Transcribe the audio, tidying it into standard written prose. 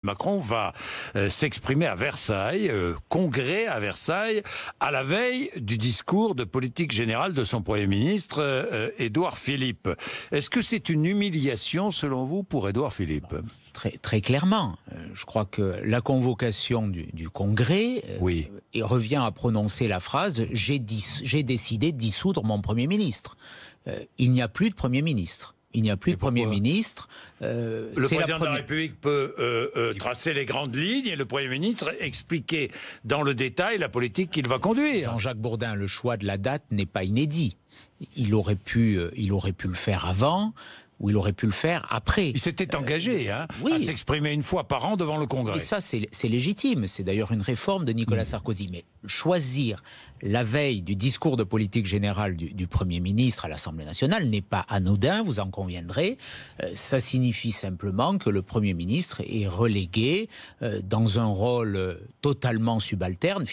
Macron va s'exprimer à Versailles, congrès à Versailles, à la veille du discours de politique générale de son Premier ministre, Édouard Philippe. Est-ce que c'est une humiliation, selon vous, pour Édouard Philippe ? Très clairement. Je crois que la convocation du congrès revient à prononcer la phrase « J'ai décidé de dissoudre mon Premier ministre ». Il n'y a plus de Premier ministre. Il n'y a plus de Premier ministre. Le président de la République peut tracer les grandes lignes et le Premier ministre expliquer dans le détail la politique qu'il va conduire. Jean-Jacques Bourdin, le choix de la date n'est pas inédit. Il aurait pu le faire avant ou il aurait pu le faire après. Il s'était engagé à s'exprimer une fois par an devant le Congrès. Et ça, c'est légitime. C'est d'ailleurs une réforme de Nicolas Sarkozy. Mais choisir la veille du discours de politique générale du Premier ministre à l'Assemblée nationale n'est pas anodin, vous en conviendrez. Ça signifie simplement que le Premier ministre est relégué dans un rôle totalement subalterne.